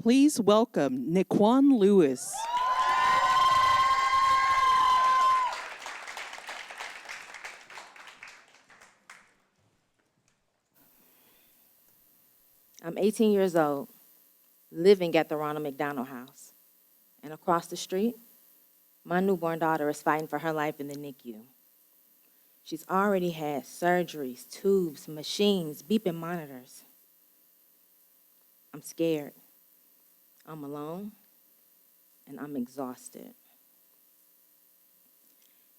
please welcome Nikquan Lewis. I'm 18 years old, living at the Ronald McDonald House. And across the street, my newborn daughter is fighting for her life in the NICU. She's already had surgeries, tubes, machines, beeping monitors. I'm scared. I'm alone, and I'm exhausted.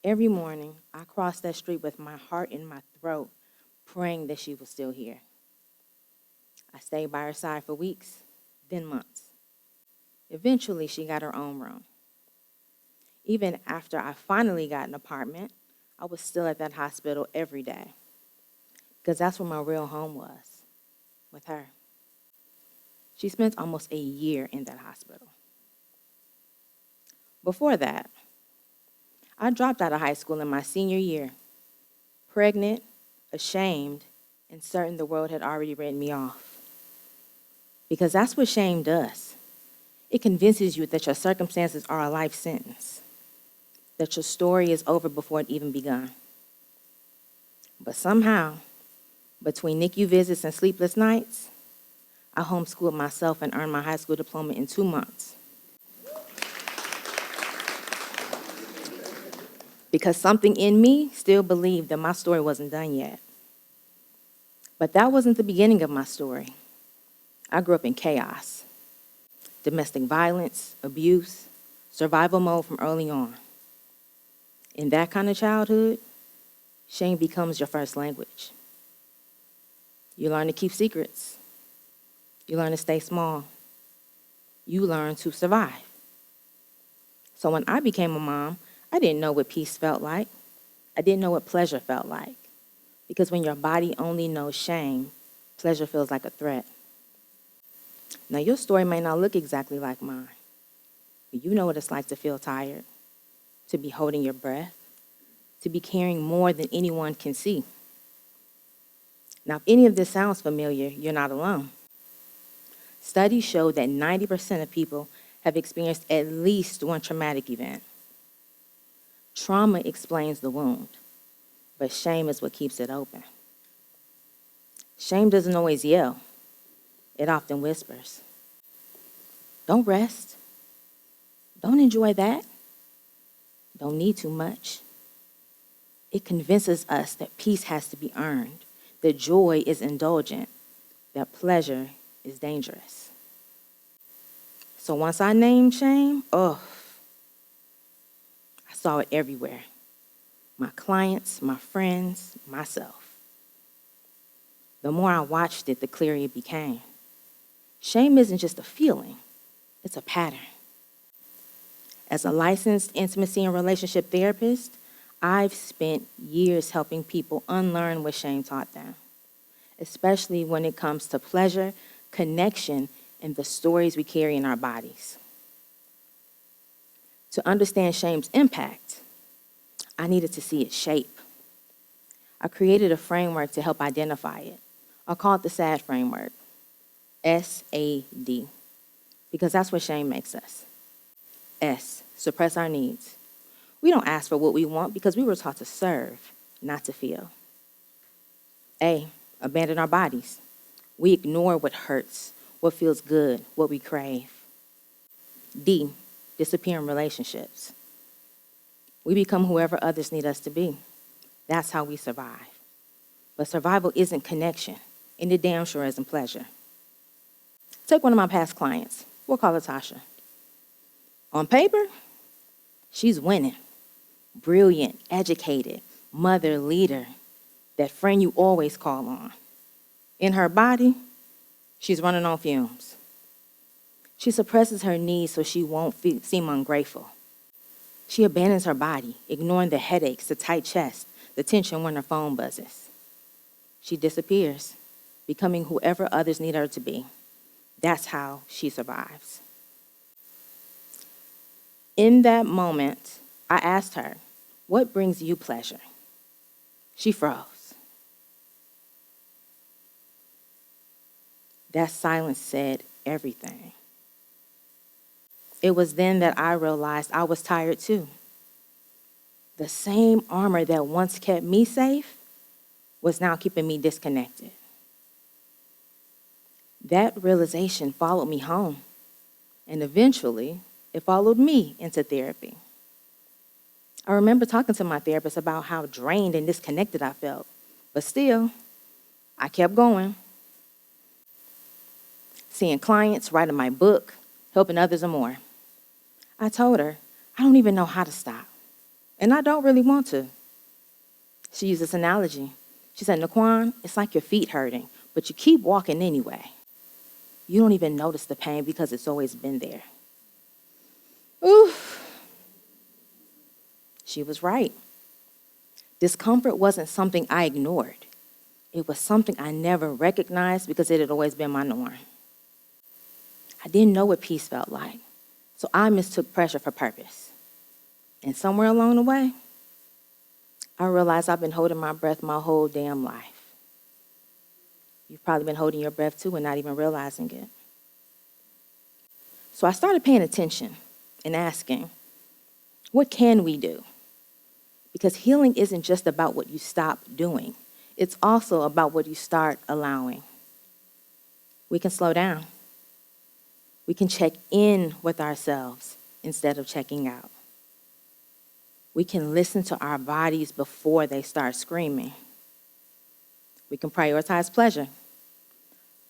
Every morning, I cross that street with my heart in my throat, praying that she was still here. I stayed by her side for weeks, then months. Eventually, she got her own room. Even after I finally got an apartment, I was still at that hospital every day because that's where my real home was, with her. She spent almost a year in that hospital. Before that, I dropped out of high school in my senior year, pregnant, ashamed, and certain the world had already written me off. Because that's what shame does. It convinces you that your circumstances are a life sentence, that your story is over before it even begun. But somehow, between NICU visits and sleepless nights, I homeschooled myself and earned my high school diploma in 2 months. Because something in me still believed that my story wasn't done yet. But that wasn't the beginning of my story. I grew up in chaos, domestic violence, abuse, survival mode from early on. In that kind of childhood, shame becomes your first language. You learn to keep secrets. You learn to stay small. You learn to survive. So when I became a mom, I didn't know what peace felt like. I didn't know what pleasure felt like. Because when your body only knows shame, pleasure feels like a threat. Now, your story may not look exactly like mine, but you know what it's like to feel tired, to be holding your breath, to be carrying more than anyone can see. Now, if any of this sounds familiar, you're not alone. Studies show that 90% of people have experienced at least one traumatic event. Trauma explains the wound, but shame is what keeps it open. Shame doesn't always yell. It often whispers. Don't rest. Don't enjoy that. Don't need too much. It convinces us that peace has to be earned, that joy is indulgent, that pleasure is dangerous. So once I named shame, I saw it everywhere. My clients, my friends, myself. The more I watched it, the clearer it became. Shame isn't just a feeling, it's a pattern. As a licensed intimacy and relationship therapist, I've spent years helping people unlearn what shame taught them, especially when it comes to pleasure, connection, and the stories we carry in our bodies. To understand shame's impact, I needed to see its shape. I created a framework to help identify it. I call it the SAD framework, S-A-D, because that's what shame makes us. S, suppress our needs. We don't ask for what we want because we were taught to serve, not to feel. A, abandon our bodies. We ignore what hurts, what feels good, what we crave. D, disappear in relationships. We become whoever others need us to be. That's how we survive. But survival isn't connection, and it damn sure isn't pleasure. Take one of my past clients. We'll call her Tasha. On paper, she's winning. Brilliant, educated, mother, leader, that friend you always call on. In her body, she's running on fumes. She suppresses her needs so she won't seem ungrateful. She abandons her body, ignoring the headaches, the tight chest, the tension when her phone buzzes. She disappears, becoming whoever others need her to be. That's how she survives. In that moment, I asked her, "What brings you pleasure?" She froze. That silence said everything. It was then that I realized I was tired too. The same armor that once kept me safe was now keeping me disconnected. That realization followed me home, and eventually it followed me into therapy. I remember talking to my therapist about how drained and disconnected I felt, but still, I kept going. Seeing clients, writing my book, helping others and more. I told her, I don't even know how to stop, and I don't really want to. She used this analogy. She said, Nikquan, it's like your feet hurting, but you keep walking anyway. You don't even notice the pain because it's always been there. Oof. She was right. Discomfort wasn't something I ignored. It was something I never recognized because it had always been my norm. I didn't know what peace felt like, so I mistook pressure for purpose. And somewhere along the way, I realized I've been holding my breath my whole damn life. You've probably been holding your breath too and not even realizing it. So I started paying attention and asking, what can we do? Because healing isn't just about what you stop doing. It's also about what you start allowing. We can slow down. We can check in with ourselves instead of checking out. We can listen to our bodies before they start screaming. We can prioritize pleasure,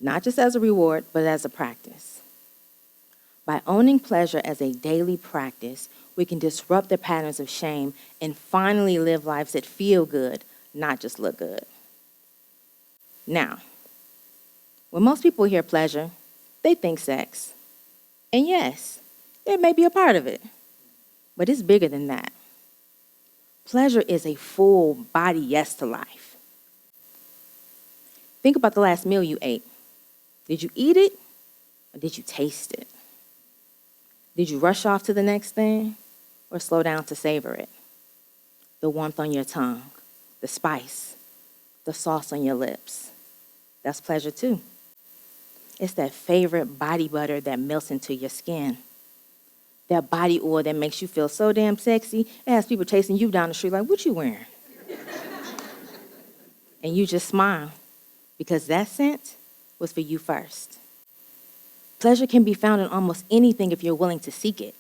not just as a reward, but as a practice. By owning pleasure as a daily practice, we can disrupt the patterns of shame and finally live lives that feel good, not just look good. Now, when most people hear pleasure, they think sex. And yes, it may be a part of it, but it's bigger than that. Pleasure is a full body yes to life. Think about the last meal you ate. Did you eat it or did you taste it? Did you rush off to the next thing or slow down to savor it? The warmth on your tongue, the spice, the sauce on your lips. That's pleasure too. It's that favorite body butter that melts into your skin. That body oil that makes you feel so damn sexy, it has people chasing you down the street like, what you wearing? And you just smile because that scent was for you first. Pleasure can be found in almost anything if you're willing to seek it.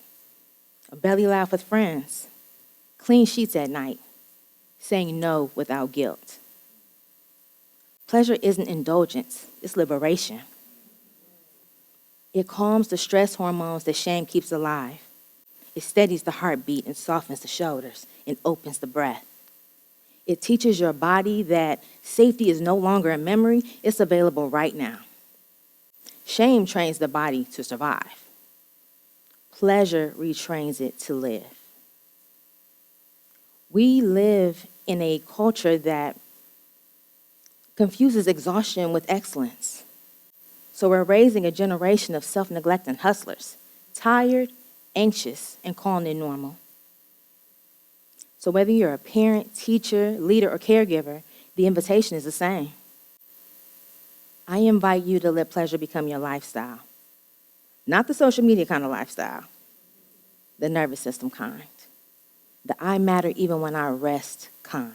A belly laugh with friends, clean sheets at night, saying no without guilt. Pleasure isn't indulgence, it's liberation. It calms the stress hormones that shame keeps alive. It steadies the heartbeat and softens the shoulders and opens the breath. It teaches your body that safety is no longer a memory, it's available right now. Shame trains the body to survive. Pleasure retrains it to live. We live in a culture that confuses exhaustion with excellence. So we're raising a generation of self-neglecting hustlers, tired, anxious, and calling it normal. So whether you're a parent, teacher, leader, or caregiver, the invitation is the same. I invite you to let pleasure become your lifestyle. Not the social media kind of lifestyle, the nervous system kind. The I matter even when I rest kind.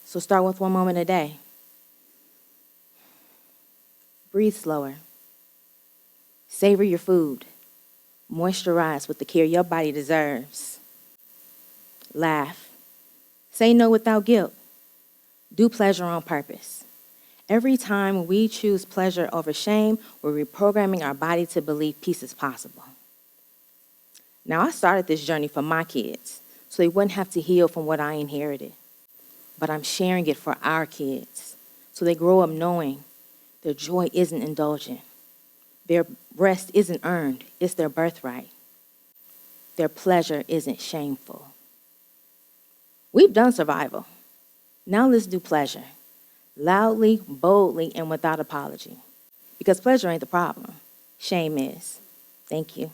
So start with one moment a day. Breathe slower. Savor your food. Moisturize with the care your body deserves. Laugh. Say no without guilt. Do pleasure on purpose. Every time we choose pleasure over shame, we're reprogramming our body to believe peace is possible. Now, I started this journey for my kids, so they wouldn't have to heal from what I inherited. But I'm sharing it for our kids, so they grow up knowing their joy isn't indulgent. Their rest isn't earned, it's their birthright. Their pleasure isn't shameful. We've done survival. Now let's do pleasure. Loudly, boldly, and without apology. Because pleasure ain't the problem. Shame is. Thank you.